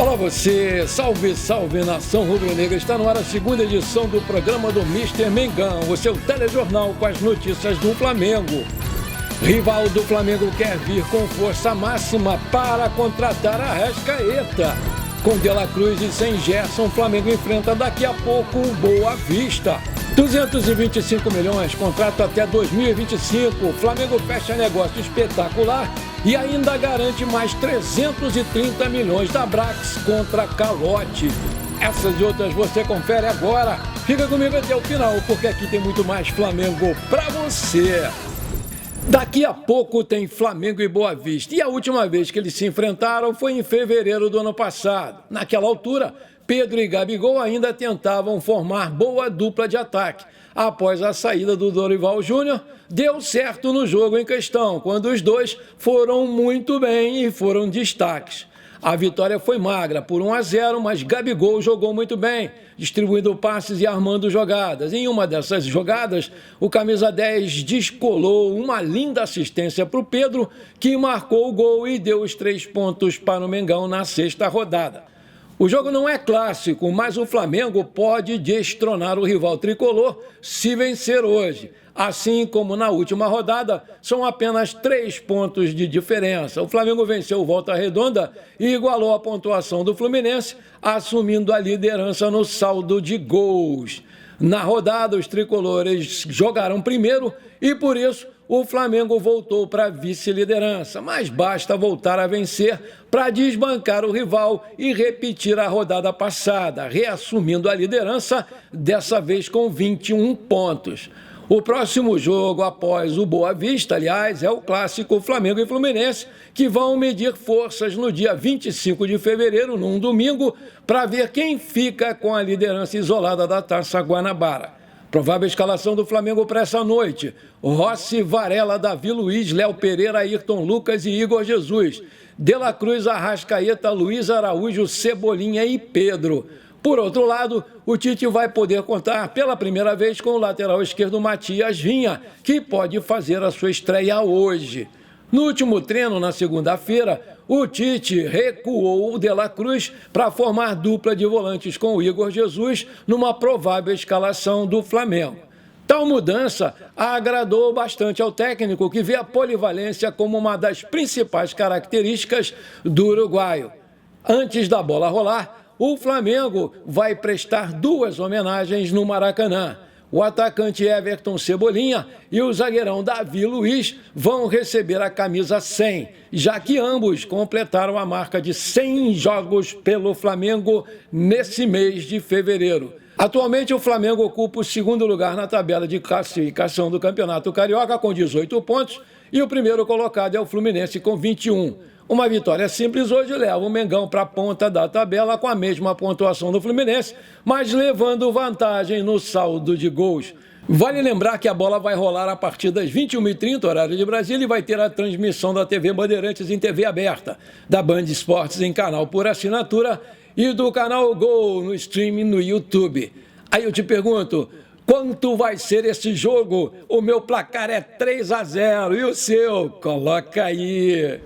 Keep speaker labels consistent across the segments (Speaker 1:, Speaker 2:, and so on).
Speaker 1: Olá você, salve, salve nação rubro-negra, está no ar a segunda edição do programa do Mister Mengão, o seu telejornal com as notícias do Flamengo. Rival do Flamengo quer vir com força máxima para contratar Arrascaeta. Com De La Cruz e sem Gerson, o Flamengo enfrenta daqui a pouco o Boa Vista. 225 milhões, contrato até 2025, o Flamengo fecha negócio espetacular e ainda garante mais 330 milhões da Brax contra Calote. Essas e outras você confere agora. Fica comigo até o final, porque aqui tem muito mais Flamengo pra você. Daqui a pouco tem Flamengo e Boa Vista. E a última vez que eles se enfrentaram foi em fevereiro do ano passado. Naquela altura, Pedro e Gabigol ainda tentavam formar boa dupla de ataque. Após a saída do Dorival Júnior, deu certo no jogo em questão, quando os dois foram muito bem e foram destaques. A vitória foi magra, por 1-0, mas Gabigol jogou muito bem, distribuindo passes e armando jogadas. Em uma dessas jogadas, o camisa 10 descolou uma linda assistência para o Pedro, que marcou o gol e deu os 3 pontos para o Mengão na sexta rodada. O jogo não é clássico, mas o Flamengo pode destronar o rival tricolor se vencer hoje. Assim como na última rodada, são apenas 3 pontos de diferença. O Flamengo venceu o Volta Redonda e igualou a pontuação do Fluminense, assumindo a liderança no saldo de gols. Na rodada, os tricolores jogaram primeiro e, por isso, o Flamengo voltou para a vice-liderança, mas basta voltar a vencer para desbancar o rival e repetir a rodada passada, reassumindo a liderança, dessa vez com 21 pontos. O próximo jogo após o Boa Vista, aliás, é o clássico Flamengo e Fluminense, que vão medir forças no dia 25 de fevereiro, num domingo, para ver quem fica com a liderança isolada da Taça Guanabara. Provável escalação do Flamengo para essa noite: Rossi, Varela, Davi Luiz, Léo Pereira, Ayrton Lucas e Igor Jesus. De La Cruz, Arrascaeta, Luiz Araújo, Cebolinha e Pedro. Por outro lado, o Tite vai poder contar pela primeira vez com o lateral esquerdo Matias Vinha, que pode fazer a sua estreia hoje. No último treino, na segunda-feira, o Tite recuou o De La Cruz para formar dupla de volantes com o Igor Jesus numa provável escalação do Flamengo. Tal mudança agradou bastante ao técnico, que vê a polivalência como uma das principais características do uruguaio. Antes da bola rolar, o Flamengo vai prestar 2 homenagens no Maracanã. O atacante Everton Cebolinha e o zagueirão Davi Luiz vão receber a camisa 100, já que ambos completaram a marca de 100 jogos pelo Flamengo nesse mês de fevereiro. Atualmente, o Flamengo ocupa o segundo lugar na tabela de classificação do Campeonato Carioca com 18 pontos e o primeiro colocado é o Fluminense com 21. Uma vitória simples hoje leva o Mengão para a ponta da tabela com a mesma pontuação do Fluminense, mas levando vantagem no saldo de gols. Vale lembrar que a bola vai rolar a partir das 21h30, horário de Brasília, e vai ter a transmissão da TV Bandeirantes em TV aberta, da Band Esportes em canal por assinatura e do canal Gol no streaming no YouTube. Aí eu te pergunto, quanto vai ser esse jogo? O meu placar é 3-0 e o seu? Coloca aí.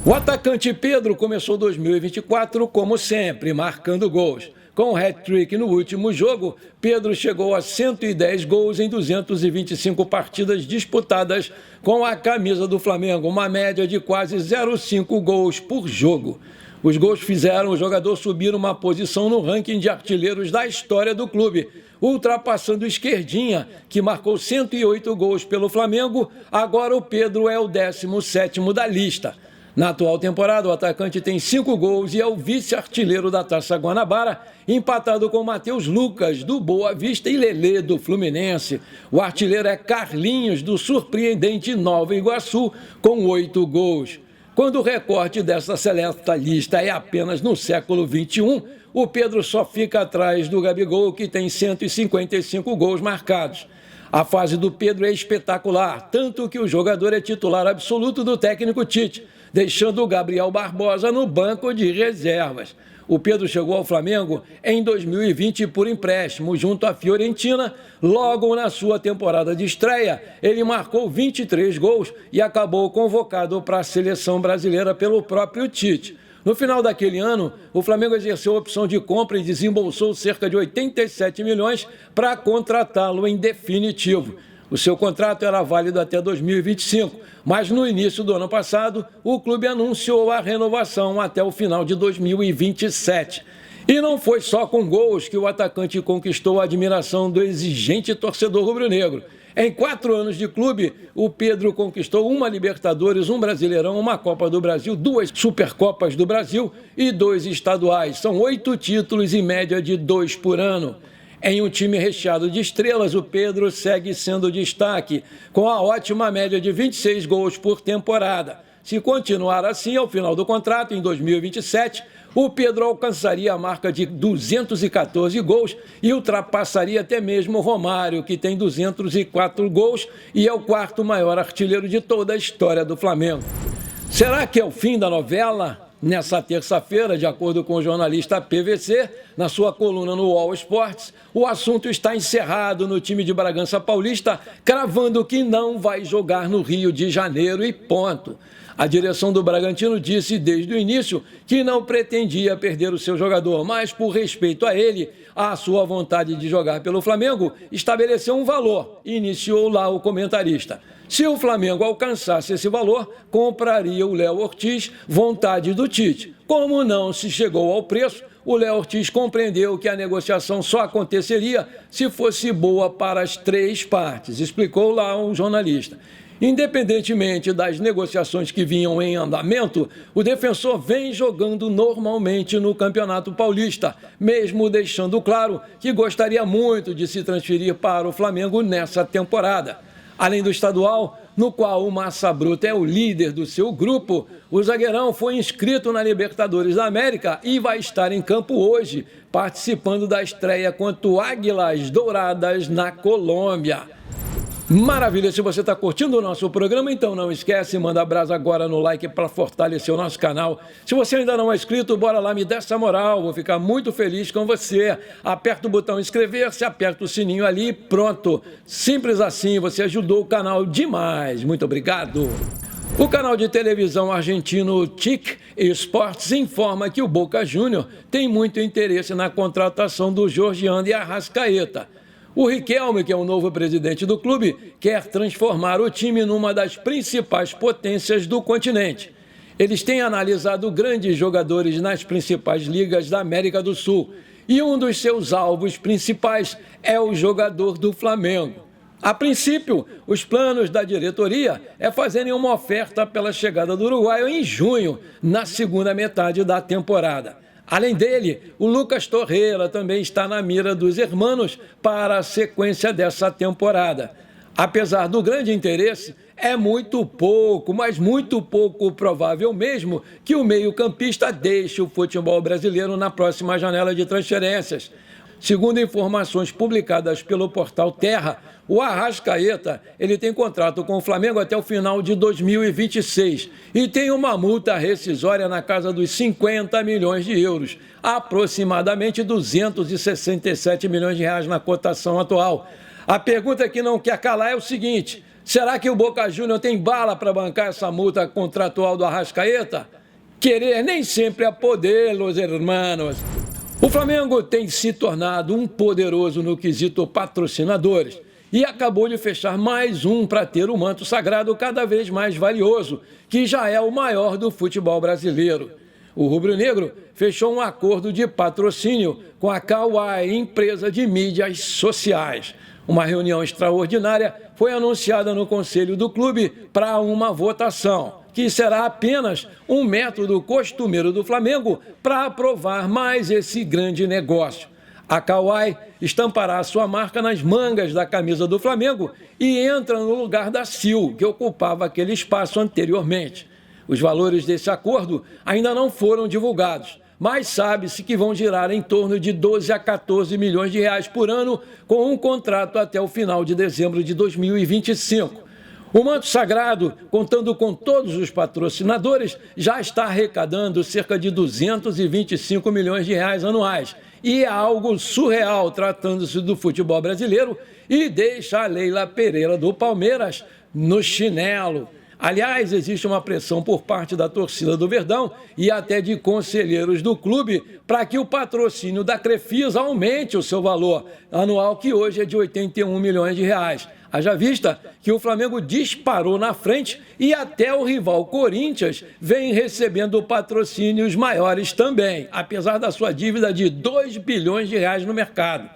Speaker 1: O atacante Pedro começou 2024 como sempre, marcando gols. Com o hat-trick no último jogo, Pedro chegou a 110 gols em 225 partidas disputadas com a camisa do Flamengo, uma média de quase 0,5 gols por jogo. Os gols fizeram o jogador subir uma posição no ranking de artilheiros da história do clube, ultrapassando o Esquerdinha, que marcou 108 gols pelo Flamengo. Agora o Pedro é o 17º da lista. Na atual temporada, o atacante tem 5 gols e é o vice-artilheiro da Taça Guanabara, empatado com Matheus Lucas, do Boa Vista, e Lelê, do Fluminense. O artilheiro é Carlinhos, do surpreendente Nova Iguaçu, com 8 gols. Quando o recorte dessa seleta lista é apenas no século XXI, o Pedro só fica atrás do Gabigol, que tem 155 gols marcados. A fase do Pedro é espetacular, tanto que o jogador é titular absoluto do técnico Tite, deixando o Gabriel Barbosa no banco de reservas. O Pedro chegou ao Flamengo em 2020 por empréstimo, junto à Fiorentina. Logo na sua temporada de estreia, ele marcou 23 gols e acabou convocado para a seleção brasileira pelo próprio Tite. No final daquele ano, o Flamengo exerceu a opção de compra e desembolsou cerca de 87 milhões para contratá-lo em definitivo. O seu contrato era válido até 2025, mas no início do ano passado, o clube anunciou a renovação até o final de 2027. E não foi só com gols que o atacante conquistou a admiração do exigente torcedor rubro-negro. Em 4 anos de clube, o Pedro conquistou uma Libertadores, um Brasileirão, uma Copa do Brasil, 2 Supercopas do Brasil e 2 estaduais. São 8 títulos em média de 2 por ano. Em um time recheado de estrelas, o Pedro segue sendo destaque, com a ótima média de 26 gols por temporada. Se continuar assim, ao final do contrato, em 2027, o Pedro alcançaria a marca de 214 gols e ultrapassaria até mesmo o Romário, que tem 204 gols e é o 4º maior artilheiro de toda a história do Flamengo. Será que é o fim da novela? Nessa terça-feira, de acordo com o jornalista PVC, na sua coluna no All Sports, o assunto está encerrado no time de Bragança Paulista, cravando que não vai jogar no Rio de Janeiro e ponto. A direção do Bragantino disse desde o início que não pretendia perder o seu jogador, mas por respeito a ele, à sua vontade de jogar pelo Flamengo, estabeleceu um valor, iniciou lá o comentarista. Se o Flamengo alcançasse esse valor, compraria o Léo Ortiz, vontade do Tite. Como não se chegou ao preço, o Léo Ortiz compreendeu que a negociação só aconteceria se fosse boa para as 3 partes, explicou lá um jornalista. Independentemente das negociações que vinham em andamento, o defensor vem jogando normalmente no Campeonato Paulista, mesmo deixando claro que gostaria muito de se transferir para o Flamengo nessa temporada. Além do estadual, no qual o Massa Bruta é o líder do seu grupo, o zagueirão foi inscrito na Libertadores da América e vai estar em campo hoje, participando da estreia contra o Águilas Douradas na Colômbia. Maravilha, se você está curtindo o nosso programa, então não esquece, manda brasa agora no like para fortalecer o nosso canal. Se você ainda não é inscrito, bora lá, me dá essa moral, vou ficar muito feliz com você. Aperta o botão inscrever-se, aperta o sininho ali e pronto. Simples assim, você ajudou o canal demais. Muito obrigado. O canal de televisão argentino TIC Esportes informa que o Boca Júnior tem muito interesse na contratação do Georgian de Arrascaeta. O Riquelme, que é o novo presidente do clube, quer transformar o time numa das principais potências do continente. Eles têm analisado grandes jogadores nas principais ligas da América do Sul e um dos seus alvos principais é o jogador do Flamengo. A princípio, os planos da diretoria é fazerem uma oferta pela chegada do uruguaio em junho, na segunda metade da temporada. Além dele, o Lucas Torreira também está na mira dos hermanos para a sequência dessa temporada. Apesar do grande interesse, é muito pouco, mas muito pouco provável mesmo que o meio-campista deixe o futebol brasileiro na próxima janela de transferências. Segundo informações publicadas pelo portal Terra, o Arrascaeta ele tem contrato com o Flamengo até o final de 2026 e tem uma multa rescisória na casa dos 50 milhões de euros, aproximadamente 267 milhões de reais na cotação atual. A pergunta que não quer calar é o seguinte: será que o Boca Júnior tem bala para bancar essa multa contratual do Arrascaeta? Querer nem sempre é poder, los hermanos. O Flamengo tem se tornado um poderoso no quesito patrocinadores e acabou de fechar mais um para ter o manto sagrado cada vez mais valioso, que já é o maior do futebol brasileiro. O rubro-negro fechou um acordo de patrocínio com a Kawai, empresa de mídias sociais. Uma reunião extraordinária foi anunciada no conselho do clube para uma votação, que será apenas um método costumeiro do Flamengo para aprovar mais esse grande negócio. A Kawai estampará sua marca nas mangas da camisa do Flamengo e entra no lugar da Sil, que ocupava aquele espaço anteriormente. Os valores desse acordo ainda não foram divulgados, mas sabe-se que vão girar em torno de 12 a 14 milhões de reais por ano, com um contrato até o final de dezembro de 2025. O manto sagrado, contando com todos os patrocinadores, já está arrecadando cerca de 225 milhões de reais anuais. E é algo surreal tratando-se do futebol brasileiro e deixa a Leila Pereira do Palmeiras no chinelo. Aliás, existe uma pressão por parte da torcida do Verdão e até de conselheiros do clube para que o patrocínio da Crefisa aumente o seu valor anual, que hoje é de 81 milhões de reais. Haja vista que o Flamengo disparou na frente e até o rival Corinthians vem recebendo patrocínios maiores também, apesar da sua dívida de 2 bilhões de reais no mercado.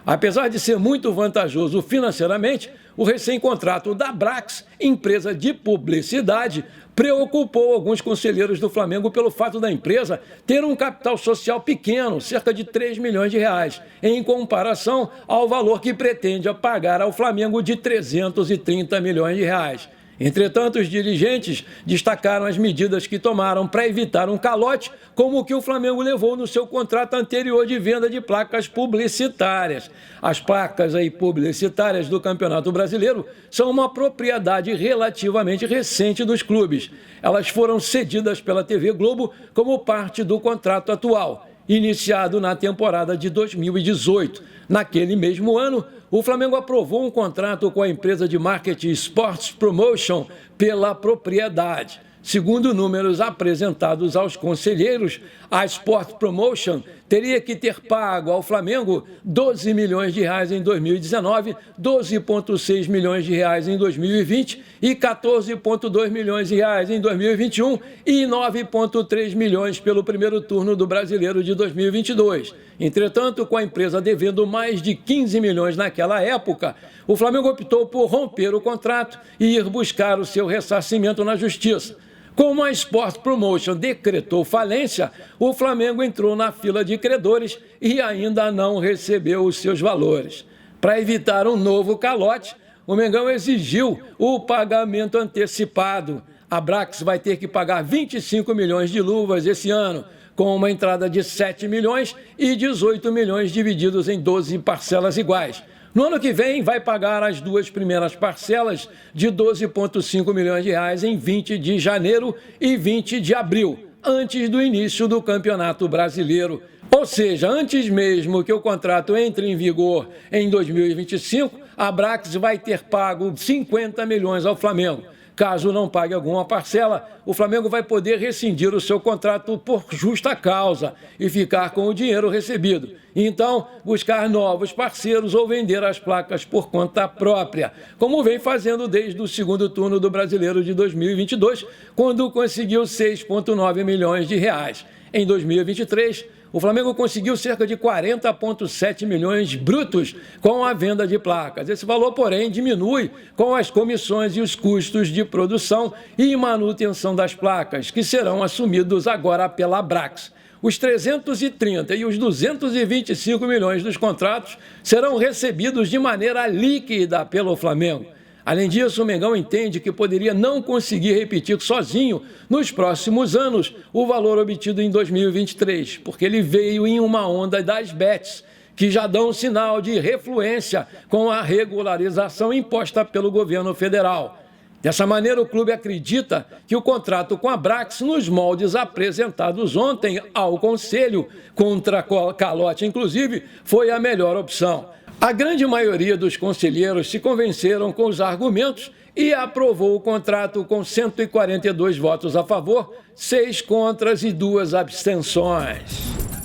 Speaker 1: Apesar de ser muito vantajoso financeiramente, o recém-contrato da Abrax, empresa de publicidade, preocupou alguns conselheiros do Flamengo pelo fato da empresa ter um capital social pequeno, cerca de 3 milhões de reais, em comparação ao valor que pretende pagar ao Flamengo de 330 milhões de reais. Entretanto, os dirigentes destacaram as medidas que tomaram para evitar um calote, como o que o Flamengo levou no seu contrato anterior de venda de placas publicitárias. As placas publicitárias do Campeonato Brasileiro são uma propriedade relativamente recente dos clubes. Elas foram cedidas pela TV Globo como parte do contrato atual, iniciado na temporada de 2018. Naquele mesmo ano, o Flamengo aprovou um contrato com a empresa de marketing Sports Promotion pela propriedade. Segundo números apresentados aos conselheiros, a Sport Promotion teria que ter pago ao Flamengo 12 milhões de reais em 2019, 12,6 milhões de reais em 2020 e 14,2 milhões de reais em 2021 e 9,3 milhões pelo primeiro turno do Brasileiro de 2022. Entretanto, com a empresa devendo mais de 15 milhões naquela época, o Flamengo optou por romper o contrato e ir buscar o seu ressarcimento na Justiça. Como a Sport Promotion decretou falência, o Flamengo entrou na fila de credores e ainda não recebeu os seus valores. Para evitar um novo calote, o Mengão exigiu o pagamento antecipado. A Abrax vai ter que pagar 25 milhões de luvas esse ano, com uma entrada de 7 milhões e 18 milhões divididos em 12 parcelas iguais. No ano que vem, vai pagar as duas primeiras parcelas de 12,5 milhões de reais em 20 de janeiro e 20 de abril, antes do início do Campeonato Brasileiro. Ou seja, antes mesmo que o contrato entre em vigor em 2025, a Abrax vai ter pago 50 milhões ao Flamengo. Caso não pague alguma parcela, o Flamengo vai poder rescindir o seu contrato por justa causa e ficar com o dinheiro recebido. Então, buscar novos parceiros ou vender as placas por conta própria, como vem fazendo desde o segundo turno do Brasileiro de 2022, quando conseguiu 6,9 milhões de reais. Em 2023, o Flamengo conseguiu cerca de 40,7 milhões brutos com a venda de placas. Esse valor, porém, diminui com as comissões e os custos de produção e manutenção das placas, que serão assumidos agora pela Abrax. Os 330 e os 225 milhões dos contratos serão recebidos de maneira líquida pelo Flamengo. Além disso, o Mengão entende que poderia não conseguir repetir sozinho, nos próximos anos, o valor obtido em 2023, porque ele veio em uma onda das bets, que já dão sinal de refluência com a regularização imposta pelo governo federal. Dessa maneira, o clube acredita que o contrato com a Abrax, nos moldes apresentados ontem ao Conselho, contra calote inclusive, foi a melhor opção. A grande maioria dos conselheiros se convenceram com os argumentos e aprovou o contrato com 142 votos a favor, 6 contras e 2 abstenções.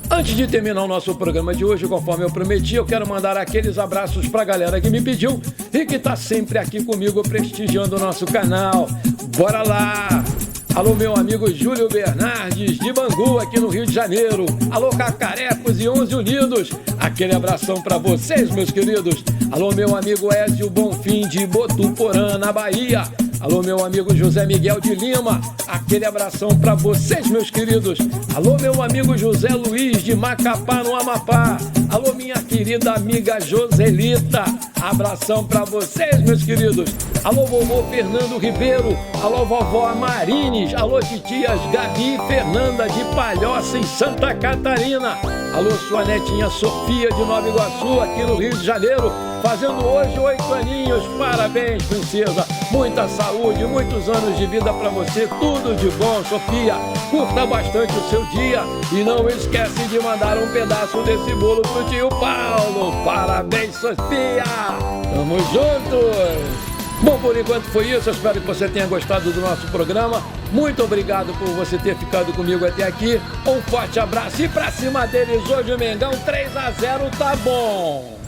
Speaker 1: Antes de terminar o nosso programa de hoje, conforme eu prometi, eu quero mandar aqueles abraços para a galera que me pediu e que está sempre aqui comigo prestigiando o nosso canal. Bora lá! Alô, meu amigo Júlio Bernardes, de Bangu, aqui no Rio de Janeiro. Alô, Cacarecos e 11 Unidos. Aquele abração para vocês, meus queridos. Alô, meu amigo Ézio Bonfim, de Botuporã, na Bahia. Alô, meu amigo José Miguel de Lima. Aquele abração para vocês, meus queridos. Alô, meu amigo José Luiz, de Macapá, no Amapá. Alô, minha querida amiga Joselita. Abração para vocês, meus queridos. Alô, vovô Fernando Ribeiro. Alô, vovó Marines. Alô, titias Gabi e Fernanda, de Palhoça, em Santa Catarina. Alô, sua netinha Sofia, de Nova Iguaçu, aqui no Rio de Janeiro, fazendo hoje 8 aninhos. Parabéns, princesa. Muita saúde, muitos anos de vida para você. Tudo de bom, Sofia. Curta bastante o seu dia e não esquece de mandar um pedaço desse bolo pro tio Paulo. Parabéns, Sofia. Tamo juntos. Bom, por enquanto foi isso. Eu espero que você tenha gostado do nosso programa. Muito obrigado por você ter ficado comigo até aqui. Um forte abraço e pra cima deles hoje o Mengão 3-0 tá bom.